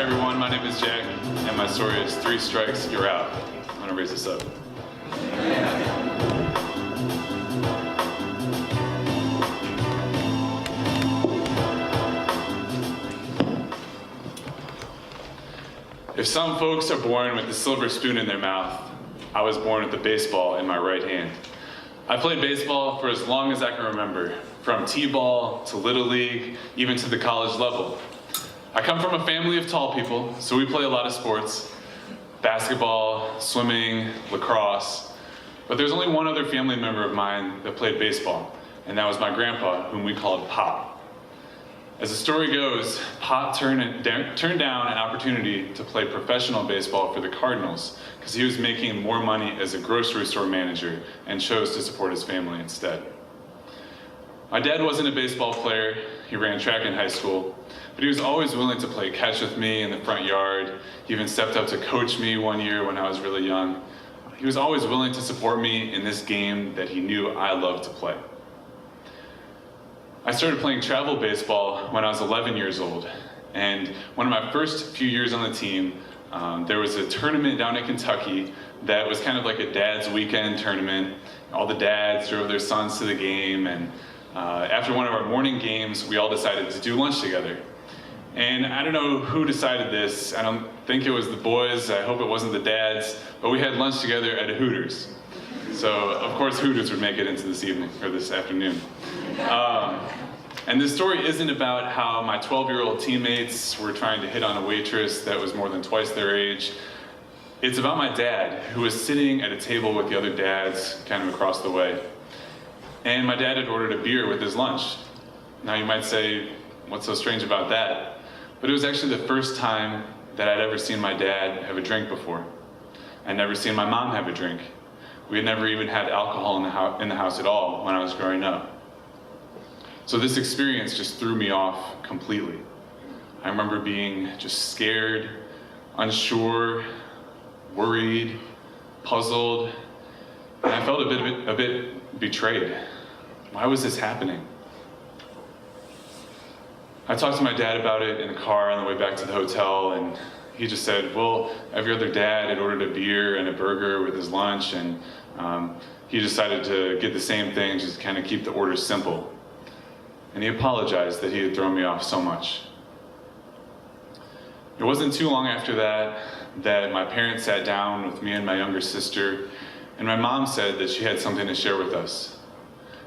everyone, my name is Jack, and my story is 3 strikes, you're out. I'm gonna raise this up. If some folks are born with a silver spoon in their mouth, I was born with a baseball in my right hand. I played baseball for as long as I can remember, from t-ball to Little League, even to the college level. I come from a family of tall people, so we play a lot of sports: basketball, swimming, lacrosse. But there's only one other family member of mine that played baseball, and that was my grandpa, whom we called Pop. As the story goes, Pop turned down an opportunity to play professional baseball for the Cardinals because he was making more money as a grocery store manager and chose to support his family instead. My dad wasn't a baseball player. He ran track in high school, but he was always willing to play catch with me in the front yard. He even stepped up to coach me one year when I was really young. He was always willing to support me in this game that he knew I loved to play. I started playing travel baseball when I was 11 years old, and one of my first few years on the team, there was a tournament down in Kentucky that was kind of like a dad's weekend tournament. All the dads drove their sons to the game, and after one of our morning games, we all decided to do lunch together. And I don't know who decided this. I don't think it was the boys. I hope it wasn't the dads, but we had lunch together at a Hooters. So of course Hooters would make it into this evening, or this afternoon. And this story isn't about how my 12-year-old teammates were trying to hit on a waitress that was more than twice their age. It's about my dad, who was sitting at a table with the other dads kind of across the way. And my dad had ordered a beer with his lunch. Now you might say, what's so strange about that? But it was actually the first time that I'd ever seen my dad have a drink before. I'd never seen my mom have a drink. We had never even had alcohol in the house at all when I was growing up. So this experience just threw me off completely. I remember being just scared, unsure, worried, puzzled, and I felt a bit betrayed. Why was this happening? I talked to my dad about it in the car on the way back to the hotel, and he just said, well, every other dad had ordered a beer and a burger with his lunch, and he decided to get the same thing, just kind of keep the order simple. And he apologized that he had thrown me off so much. It wasn't too long after that my parents sat down with me and my younger sister, and my mom said that she had something to share with us.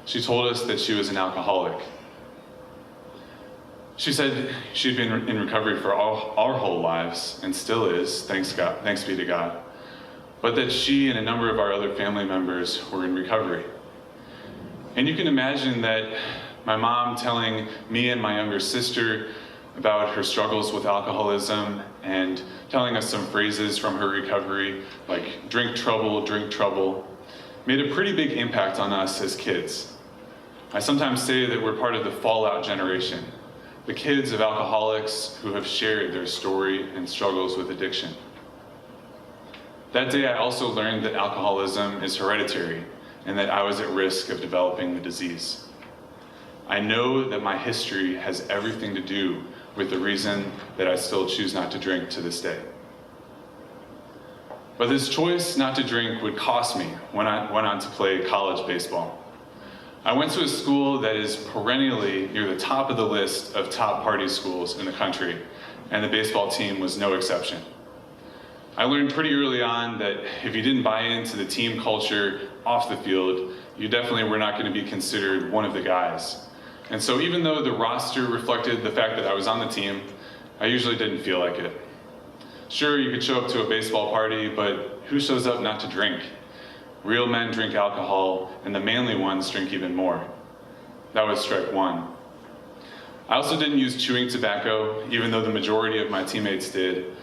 She told us that she was an alcoholic. She said she'd been in recovery for our whole lives, and still is, thanks be to God, but that she and a number of our other family members were in recovery. And you can imagine that my mom telling me and my younger sister about her struggles with alcoholism and telling us some phrases from her recovery, like drink trouble, made a pretty big impact on us as kids. I sometimes say that we're part of the fallout generation, the kids of alcoholics who have shared their story and struggles with addiction. That day I also learned that alcoholism is hereditary and that I was at risk of developing the disease. I know that my history has everything to do with the reason that I still choose not to drink to this day. But this choice not to drink would cost me when I went on to play college baseball. I went to a school that is perennially near the top of the list of top party schools in the country, and the baseball team was no exception. I learned pretty early on that if you didn't buy into the team culture off the field, you definitely were not going to be considered one of the guys. And so even though the roster reflected the fact that I was on the team, I usually didn't feel like it. Sure, you could show up to a baseball party, but who shows up not to drink? Real men drink alcohol, and the manly ones drink even more. That was strike one. I also didn't use chewing tobacco, even though the majority of my teammates did.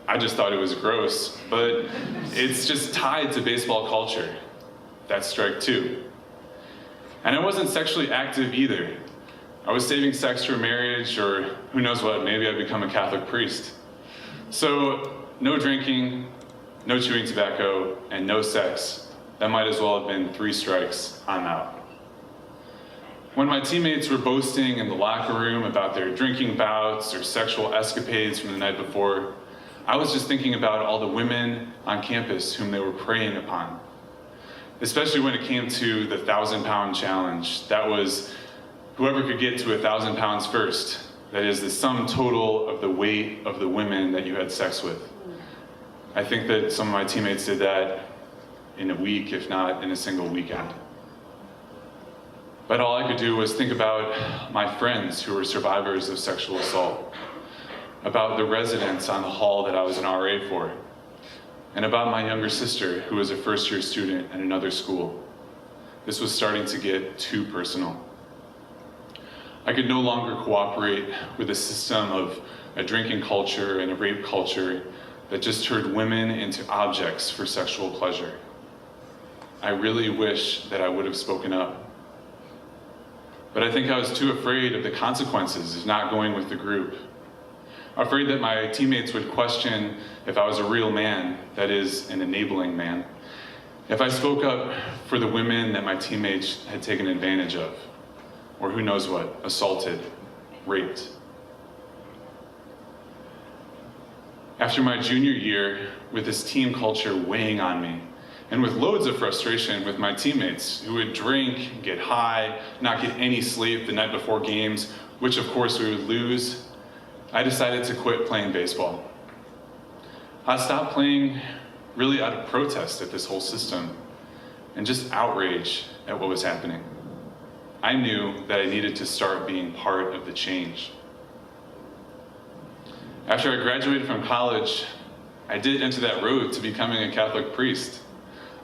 I just thought it was gross, but it's just tied to baseball culture. That's strike two. And I wasn't sexually active either. I was saving sex for marriage, or who knows what, maybe I'd become a Catholic priest. So no drinking, no chewing tobacco, and no sex. That might as well have been 3 strikes, I'm out. When my teammates were boasting in the locker room about their drinking bouts or sexual escapades from the night before, I was just thinking about all the women on campus whom they were preying upon. Especially when it came to the 1,000-pound challenge. That was whoever could get to 1,000 pounds first. That is the sum total of the weight of the women that you had sex with. I think that some of my teammates did that in a week, if not in a single weekend. But all I could do was think about my friends who were survivors of sexual assault, about the residents on the hall that I was an RA for, and about my younger sister who was a first-year student at another school. This was starting to get too personal. I could no longer cooperate with a system of a drinking culture and a rape culture that just turned women into objects for sexual pleasure. I really wish that I would have spoken up. But I think I was too afraid of the consequences of not going with the group. Afraid that my teammates would question if I was a real man, that is, an enabling man, if I spoke up for the women that my teammates had taken advantage of, or who knows what, assaulted, raped. After my junior year, with this team culture weighing on me, and with loads of frustration with my teammates who would drink, get high, not get any sleep the night before games, which of course we would lose, I decided to quit playing baseball. I stopped playing really out of protest at this whole system and just outrage at what was happening. I knew that I needed to start being part of the change. After I graduated from college, I did enter that road to becoming a Catholic priest.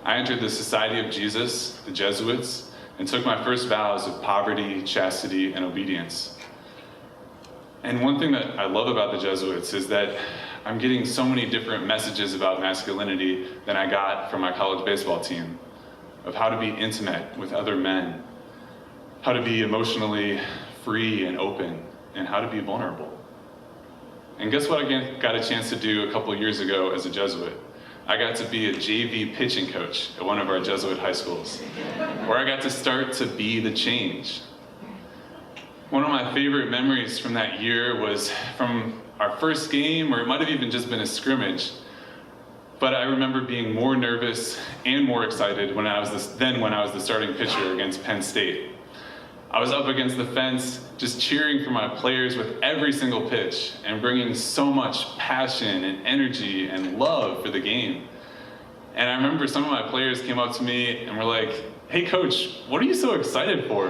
I entered the Society of Jesus, the Jesuits, and took my first vows of poverty, chastity, and obedience. And one thing that I love about the Jesuits is that I'm getting so many different messages about masculinity than I got from my college baseball team, of how to be intimate with other men, how to be emotionally free and open, and how to be vulnerable. And guess what I got a chance to do a couple of years ago as a Jesuit? I got to be a JV pitching coach at one of our Jesuit high schools, where I got to start to be the change. One of my favorite memories from that year was from our first game, or it might have even just been a scrimmage, but I remember being more nervous and more excited when I was the starting pitcher against Penn State. I was up against the fence, just cheering for my players with every single pitch and bringing so much passion and energy and love for the game. And I remember some of my players came up to me and were like, "Hey coach, what are you so excited for?"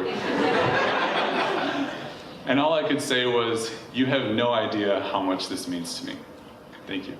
And all I could say was, "You have no idea how much this means to me." Thank you.